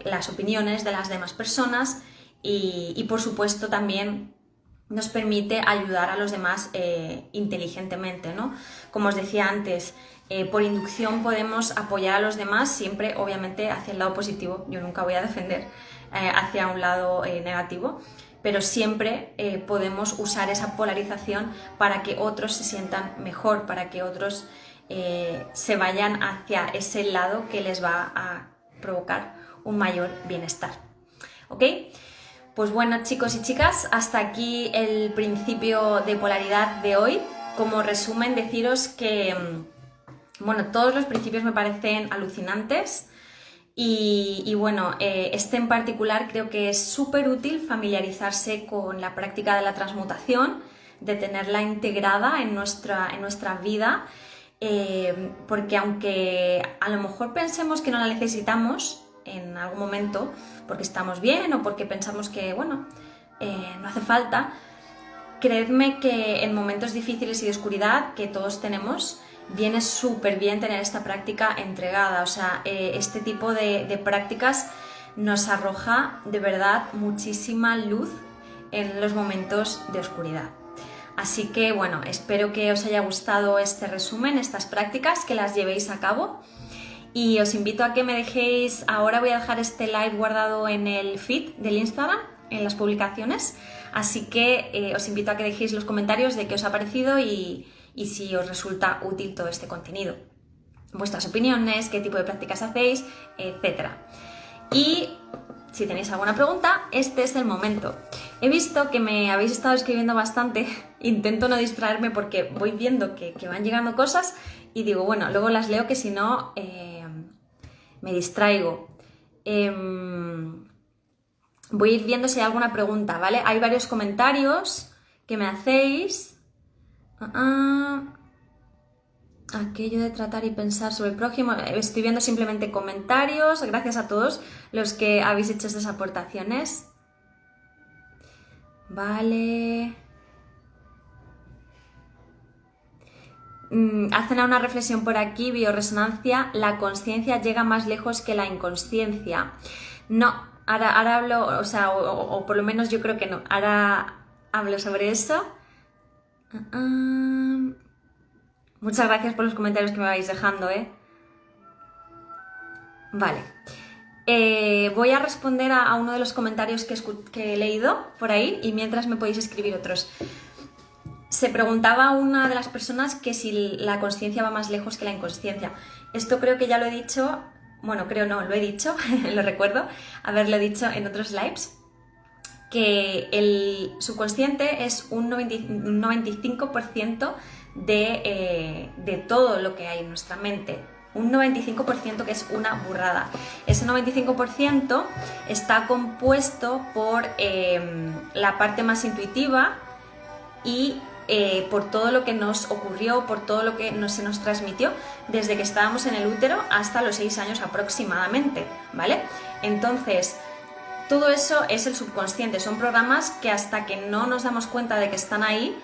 las opiniones de las demás personas y por supuesto también nos permite ayudar a los demás inteligentemente, ¿no? Como os decía antes, por inducción podemos apoyar a los demás siempre, obviamente, hacia el lado positivo. Yo nunca voy a defender hacia un lado negativo, pero siempre podemos usar esa polarización para que otros se sientan mejor, para que otros se vayan hacia ese lado que les va a provocar un mayor bienestar. ¿Ok? Pues bueno, chicos y chicas, hasta aquí el principio de polaridad de hoy. Como resumen, deciros que todos los principios me parecen alucinantes y este en particular creo que es súper útil familiarizarse con la práctica de la transmutación, de tenerla integrada en nuestra vida, porque aunque a lo mejor pensemos que no la necesitamos en algún momento, porque estamos bien o porque pensamos que, no hace falta, creedme que en momentos difíciles y de oscuridad que todos tenemos, viene súper bien tener esta práctica entregada. O sea, este tipo de prácticas nos arroja de verdad muchísima luz en los momentos de oscuridad. Así que espero que os haya gustado este resumen, estas prácticas, que las llevéis a cabo. Y os invito a que me dejéis, ahora voy a dejar este live guardado en el feed del Instagram, en las publicaciones, así que os invito a que dejéis los comentarios de qué os ha parecido y si os resulta útil todo este contenido, vuestras opiniones, qué tipo de prácticas hacéis, etc. Y si tenéis alguna pregunta, este es el momento. He visto que me habéis estado escribiendo bastante, intento no distraerme porque voy viendo que van llegando cosas y digo, luego las leo, que si no me distraigo. Voy a ir viendo si hay alguna pregunta, ¿vale? Hay varios comentarios que me hacéis. Aquello de tratar y pensar sobre el prójimo. Estoy viendo simplemente comentarios. Gracias a todos los que habéis hecho estas aportaciones. Vale. Hacen una reflexión por aquí, bioresonancia, la consciencia llega más lejos que la inconsciencia. No, ahora hablo, o por lo menos yo creo que no, ahora hablo sobre eso. Muchas gracias por los comentarios que me vais dejando, Vale. Voy a responder a uno de los comentarios que he leído por ahí y mientras me podéis escribir otros. Se preguntaba una de las personas que si la consciencia va más lejos que la inconsciencia. Esto creo que ya lo he dicho, bueno, creo no, lo he dicho, lo recuerdo, haberlo dicho en otros lives, que el subconsciente es un 95% de todo lo que hay en nuestra mente. Un 95% que es una burrada. Ese 95% está compuesto por la parte más intuitiva y por todo lo que nos ocurrió, por todo lo que se nos transmitió desde que estábamos en el útero hasta los 6 años aproximadamente, ¿vale? Entonces, todo eso es el subconsciente, son programas que hasta que no nos damos cuenta de que están ahí,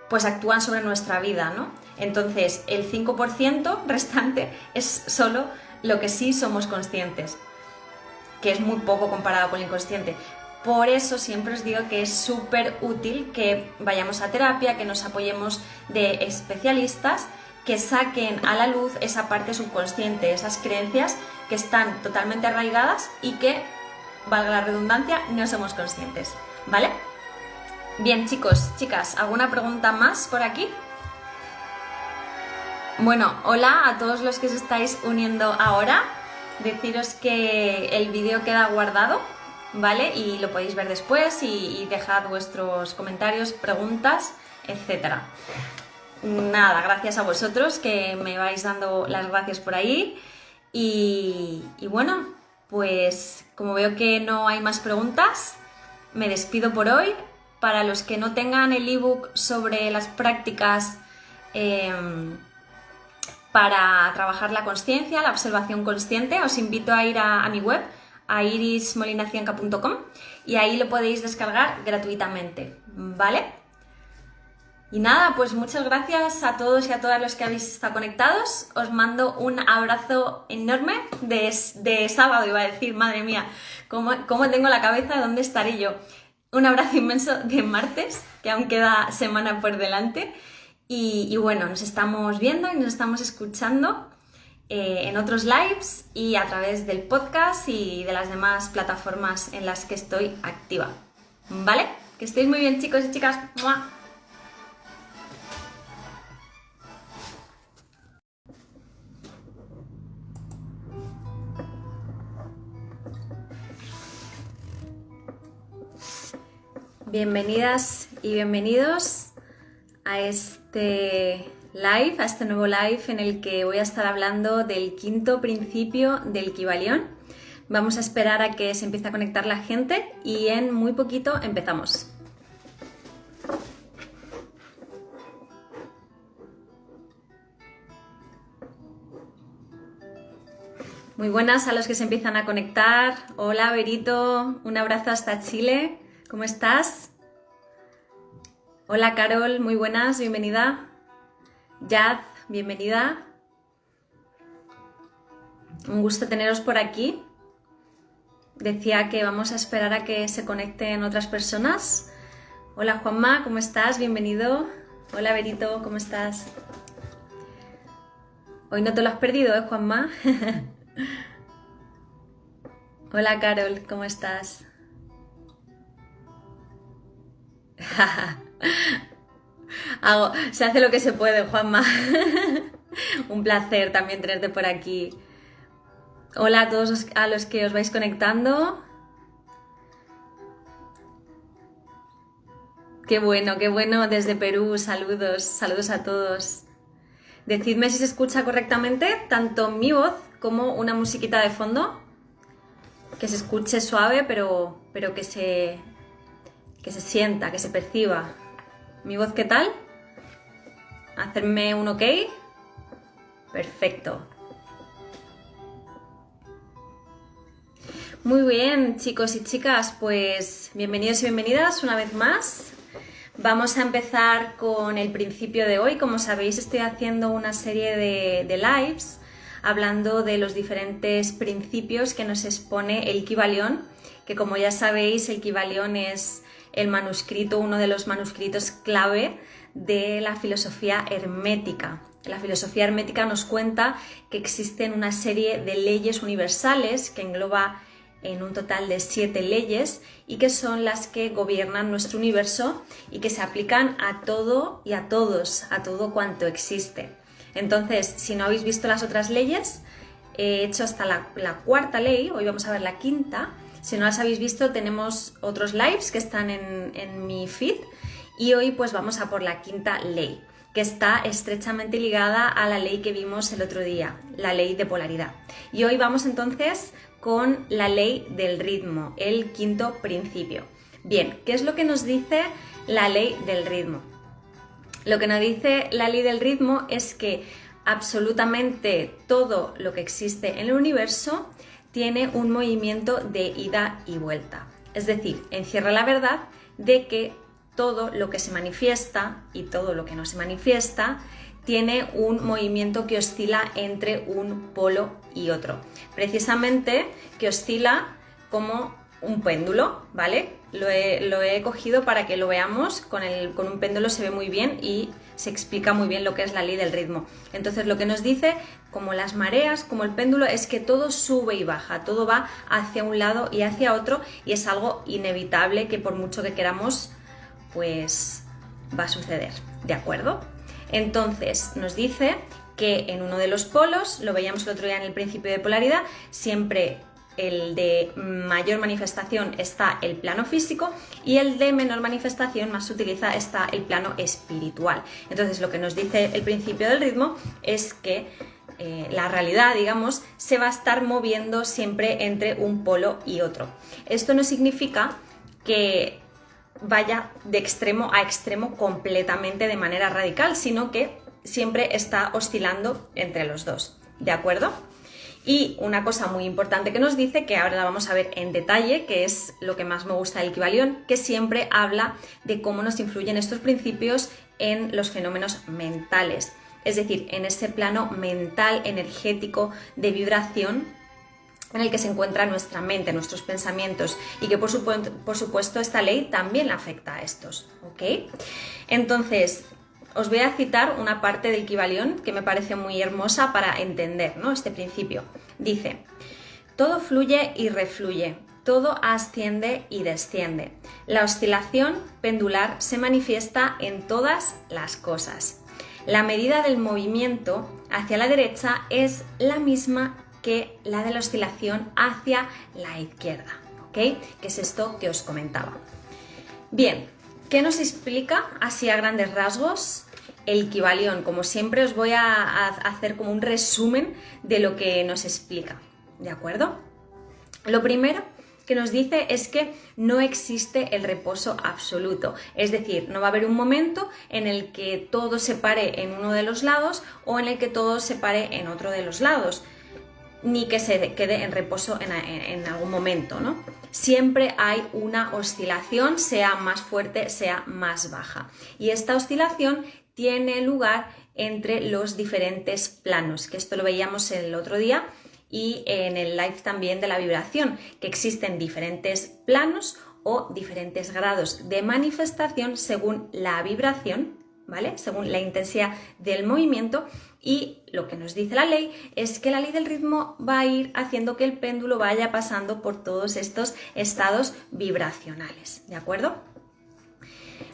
pues actúan sobre nuestra vida, ¿no? Entonces, el 5% restante es solo lo que sí somos conscientes, que es muy poco comparado con el inconsciente. Por eso siempre os digo que es súper útil que vayamos a terapia, que nos apoyemos de especialistas, que saquen a la luz esa parte subconsciente, esas creencias que están totalmente arraigadas y que, valga la redundancia, no somos conscientes, ¿vale? Bien, chicos, chicas, ¿alguna pregunta más por aquí? Bueno, hola a todos los que os estáis uniendo ahora. Deciros que el vídeo queda guardado, ¿vale? Y lo podéis ver después y dejad vuestros comentarios, preguntas, etc. Nada, gracias a vosotros que me vais dando las gracias por ahí. Y bueno, pues como veo que no hay más preguntas, me despido por hoy. Para los que no tengan el ebook sobre las prácticas para trabajar la consciencia, la observación consciente, os invito a ir a mi web, a irismolinacienca.com, y ahí lo podéis descargar gratuitamente, ¿vale? Y nada, pues muchas gracias a todos y a todas los que habéis estado conectados. Os mando un abrazo enorme de sábado, iba a decir, madre mía, ¿cómo tengo la cabeza? ¿Dónde estaré yo? Un abrazo inmenso de martes, que aún queda semana por delante. Y bueno, nos estamos viendo y nos estamos escuchando en otros lives y a través del podcast y de las demás plataformas en las que estoy activa. ¿Vale? Que estéis muy bien, chicos y chicas. ¡Mua! Bienvenidas y bienvenidos a este live, a este nuevo live en el que voy a estar hablando del quinto principio del Kybalión. Vamos a esperar a que se empiece a conectar la gente y en muy poquito empezamos. Muy buenas a los que se empiezan a conectar. Hola, Berito, un abrazo hasta Chile. ¿Cómo estás? Hola, Carol, muy buenas, bienvenida. Yad, bienvenida. Un gusto teneros por aquí. Decía que vamos a esperar a que se conecten otras personas. Hola, Juanma, ¿cómo estás? Bienvenido. Hola, Berito, ¿cómo estás? Hoy no te lo has perdido, ¿eh, Juanma? Hola, Carol, ¿cómo estás? Se hace lo que se puede, Juanma. Un placer también tenerte por aquí. Hola a todos a los que os vais conectando. Qué bueno desde Perú. Saludos a todos. Decidme si se escucha correctamente tanto mi voz como una musiquita de fondo. Que se escuche suave, pero que se sienta, que se perciba. ¿Mi voz qué tal? Hacerme un ok. Perfecto. Muy bien, chicos y chicas, pues bienvenidos y bienvenidas una vez más. Vamos a empezar con el principio de hoy. Como sabéis, estoy haciendo una serie de lives hablando de los diferentes principios que nos expone el Kybalión, que como ya sabéis, el Kybalión es el manuscrito, uno de los manuscritos clave de la filosofía hermética. La filosofía hermética nos cuenta que existen una serie de leyes universales que engloba en un total de 7 leyes y que son las que gobiernan nuestro universo y que se aplican a todo y a todos, a todo cuanto existe. Entonces, si no habéis visto las otras leyes, he hecho hasta la cuarta ley, hoy vamos a ver la quinta. Si no las habéis visto, tenemos otros lives que están en mi feed y hoy pues vamos a por la quinta ley, que está estrechamente ligada a la ley que vimos el otro día, la ley de polaridad. Y hoy vamos entonces con la ley del ritmo, el quinto principio. Bien, ¿qué es lo que nos dice la ley del ritmo? Lo que nos dice la ley del ritmo es que absolutamente todo lo que existe en el universo tiene un movimiento de ida y vuelta. Es decir, encierra la verdad de que todo lo que se manifiesta y todo lo que no se manifiesta tiene un movimiento que oscila entre un polo y otro. Precisamente que oscila como un péndulo, ¿vale? Lo he cogido para que lo veamos, con un péndulo se ve muy bien y se explica muy bien lo que es la ley del ritmo. Entonces lo que nos dice, como las mareas, como el péndulo, es que todo sube y baja, todo va hacia un lado y hacia otro y es algo inevitable que por mucho que queramos, pues va a suceder, ¿de acuerdo? Entonces nos dice que en uno de los polos, lo veíamos el otro día en el principio de polaridad, siempre el de mayor manifestación está el plano físico y el de menor manifestación, más se utiliza, está el plano espiritual. Entonces lo que nos dice el principio del ritmo es que la realidad, digamos, se va a estar moviendo siempre entre un polo y otro. Esto no significa que vaya de extremo a extremo completamente de manera radical, sino que siempre está oscilando entre los dos, ¿de acuerdo? Y una cosa muy importante que nos dice, que ahora la vamos a ver en detalle, que es lo que más me gusta del Kybalión, que siempre habla de cómo nos influyen estos principios en los fenómenos mentales, es decir, en ese plano mental, energético, de vibración, en el que se encuentra nuestra mente, nuestros pensamientos, y que por supuesto esta ley también afecta a estos, ¿ok? Entonces, os voy a citar una parte del Kybalión que me parece muy hermosa para entender, ¿no?, este principio. Dice: todo fluye y refluye, todo asciende y desciende. La oscilación pendular se manifiesta en todas las cosas. La medida del movimiento hacia la derecha es la misma que la de la oscilación hacia la izquierda, ¿ok? Que es esto que os comentaba. Bien, ¿qué nos explica así a grandes rasgos el Kybalión? Como siempre os voy a hacer como un resumen de lo que nos explica, ¿de acuerdo? Lo primero que nos dice es que no existe el reposo absoluto, es decir, no va a haber un momento en el que todo se pare en uno de los lados o en el que todo se pare en otro de los lados, ni que se quede en reposo en algún momento, ¿no? Siempre hay una oscilación, sea más fuerte, sea más baja. Y esta oscilación tiene lugar entre los diferentes planos, que esto lo veíamos el otro día y en el live también de la vibración, que existen diferentes planos o diferentes grados de manifestación según la vibración, ¿vale? Según la intensidad del movimiento, y lo que nos dice la ley es que la ley del ritmo va a ir haciendo que el péndulo vaya pasando por todos estos estados vibracionales, ¿de acuerdo?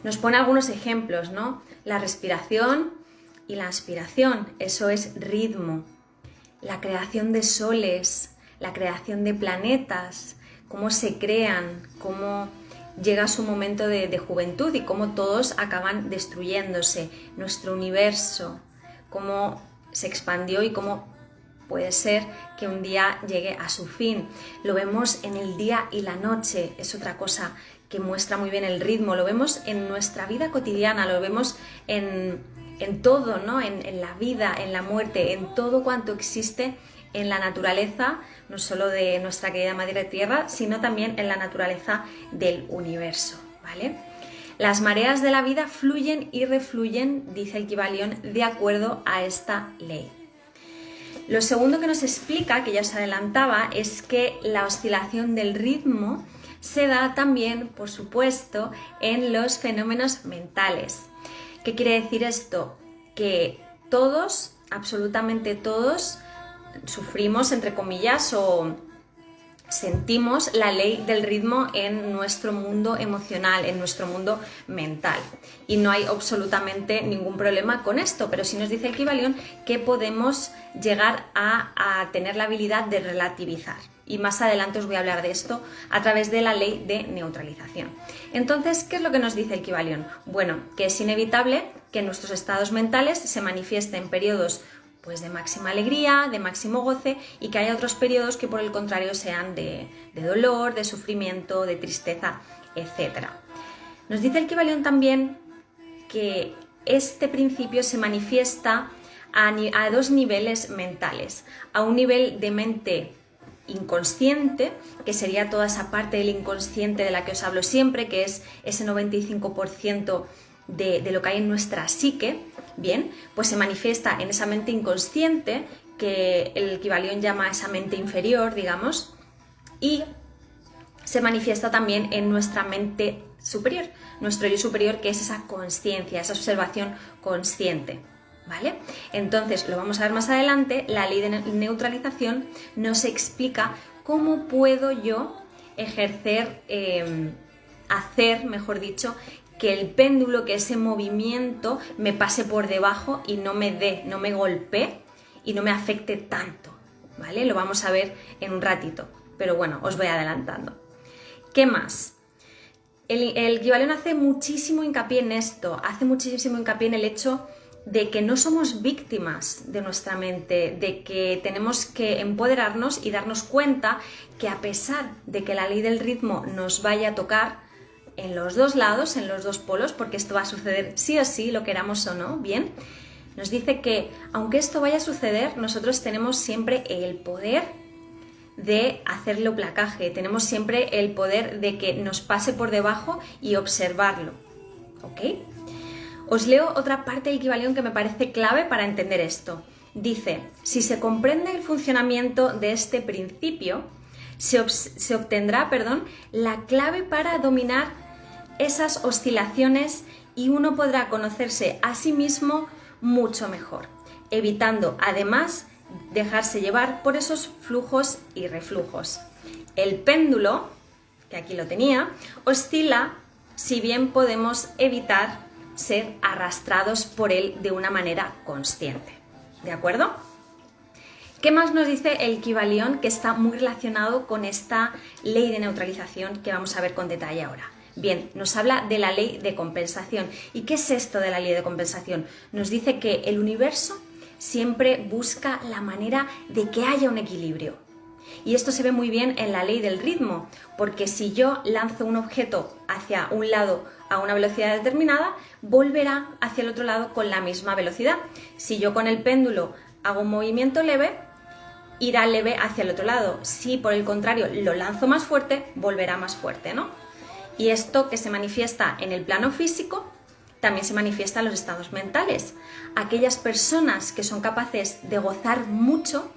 Nos pone algunos ejemplos, ¿no? La respiración y la aspiración, eso es ritmo. La creación de soles, la creación de planetas, cómo se crean, cómo llega su momento de juventud y cómo todos acaban destruyéndose, nuestro universo, cómo se expandió y cómo puede ser que un día llegue a su fin. Lo vemos en el día y la noche, es otra cosa que muestra muy bien el ritmo, lo vemos en nuestra vida cotidiana, lo vemos en todo, ¿no? En la vida, en la muerte, en todo cuanto existe en la naturaleza, no solo de nuestra querida Madre Tierra, sino también en la naturaleza del universo, ¿vale? Las mareas de la vida fluyen y refluyen, dice el Kybalión, de acuerdo a esta ley. Lo segundo que nos explica, que ya os adelantaba, es que la oscilación del ritmo se da también, por supuesto, en los fenómenos mentales. ¿Qué quiere decir esto? Que todos, absolutamente todos, sufrimos, entre comillas, o sentimos la ley del ritmo en nuestro mundo emocional, en nuestro mundo mental. Y no hay absolutamente ningún problema con esto, pero sí nos dice el Kybalión que podemos llegar a tener la habilidad de relativizar. Y más adelante os voy a hablar de esto a través de la ley de neutralización. Entonces, ¿qué es lo que nos dice el Kybalión? Bueno, que es inevitable que nuestros estados mentales se manifiesten en periodos pues de máxima alegría, de máximo goce, y que haya otros periodos que por el contrario sean de dolor, de sufrimiento, de tristeza, etc. Nos dice el Kybalión también que este principio se manifiesta a dos niveles mentales. A un nivel de mente inconsciente, que sería toda esa parte del inconsciente de la que os hablo siempre, que es ese 95% de lo que hay en nuestra psique. Bien, pues se manifiesta en esa mente inconsciente, que el Kybalión llama esa mente inferior, digamos, y se manifiesta también en nuestra mente superior, nuestro yo superior, que es esa conciencia, esa observación consciente, ¿vale? Entonces, lo vamos a ver más adelante, la ley de neutralización nos explica cómo puedo yo ejercer, hacer, mejor dicho, que el péndulo, que ese movimiento me pase por debajo y no me golpee y no me afecte tanto, ¿vale? Lo vamos a ver en un ratito, pero bueno, os voy adelantando. ¿Qué más? El Kybalión hace muchísimo hincapié en esto, hace muchísimo hincapié en el hecho de que no somos víctimas de nuestra mente, de que tenemos que empoderarnos y darnos cuenta que a pesar de que la ley del ritmo nos vaya a tocar en los dos lados, en los dos polos, porque esto va a suceder sí o sí, lo queramos o no, bien, nos dice que aunque esto vaya a suceder, nosotros tenemos siempre el poder de hacerle placaje, tenemos siempre el poder de que nos pase por debajo y observarlo, ¿ok? Os leo otra parte del Kybalión que me parece clave para entender esto. Dice, si se comprende el funcionamiento de este principio, se obtendrá, la clave para dominar esas oscilaciones y uno podrá conocerse a sí mismo mucho mejor, evitando además dejarse llevar por esos flujos y reflujos. El péndulo, que aquí lo tenía, oscila, si bien podemos evitar ser arrastrados por él de una manera consciente. ¿De acuerdo? ¿Qué más nos dice el Kybalión que está muy relacionado con esta ley de neutralización que vamos a ver con detalle ahora? Bien, nos habla de la ley de compensación. ¿Y qué es esto de la ley de compensación? Nos dice que el universo siempre busca la manera de que haya un equilibrio. Y esto se ve muy bien en la ley del ritmo, porque si yo lanzo un objeto hacia un lado a una velocidad determinada, volverá hacia el otro lado con la misma velocidad. Si yo con el péndulo hago un movimiento leve, irá leve hacia el otro lado. Si por el contrario lo lanzo más fuerte, volverá más fuerte, ¿no? Y esto que se manifiesta en el plano físico, también se manifiesta en los estados mentales. Aquellas personas que son capaces de gozar mucho,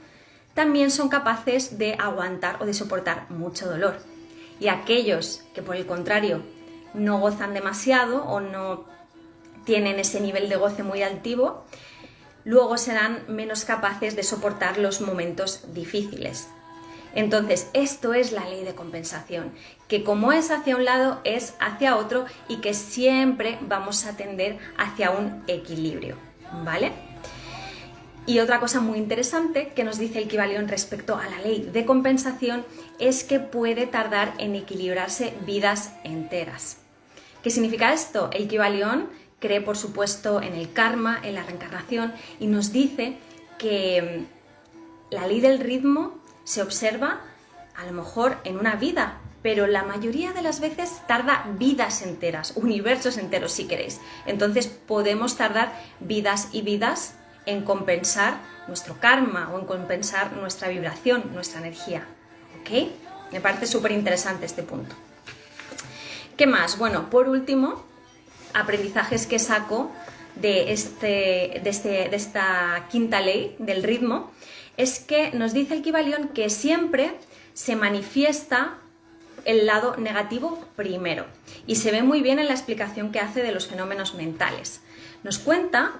también son capaces de aguantar o de soportar mucho dolor. Y aquellos que por el contrario no gozan demasiado o no tienen ese nivel de goce muy altivo, luego serán menos capaces de soportar los momentos difíciles. Entonces, esto es la ley de compensación, que como es hacia un lado, es hacia otro y que siempre vamos a tender hacia un equilibrio, ¿vale? Y otra cosa muy interesante que nos dice el Kybalión respecto a la ley de compensación es que puede tardar en equilibrarse vidas enteras. ¿Qué significa esto? El Kybalión cree, por supuesto, en el karma, en la reencarnación, y nos dice que la ley del ritmo se observa a lo mejor en una vida, pero la mayoría de las veces tarda vidas enteras, universos enteros si queréis. Entonces podemos tardar vidas y vidas en compensar nuestro karma o en compensar nuestra vibración, nuestra energía. ¿Ok? Me parece súper interesante este punto. ¿Qué más? Bueno, por último, aprendizajes que saco de esta quinta ley del ritmo es que nos dice el Kybalión que siempre se manifiesta el lado negativo primero, y se ve muy bien en la explicación que hace de los fenómenos mentales. Nos cuenta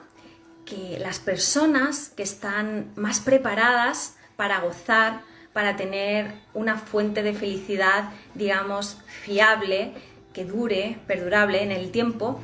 que las personas que están más preparadas para gozar, para tener una fuente de felicidad, digamos, fiable, que dure, perdurable en el tiempo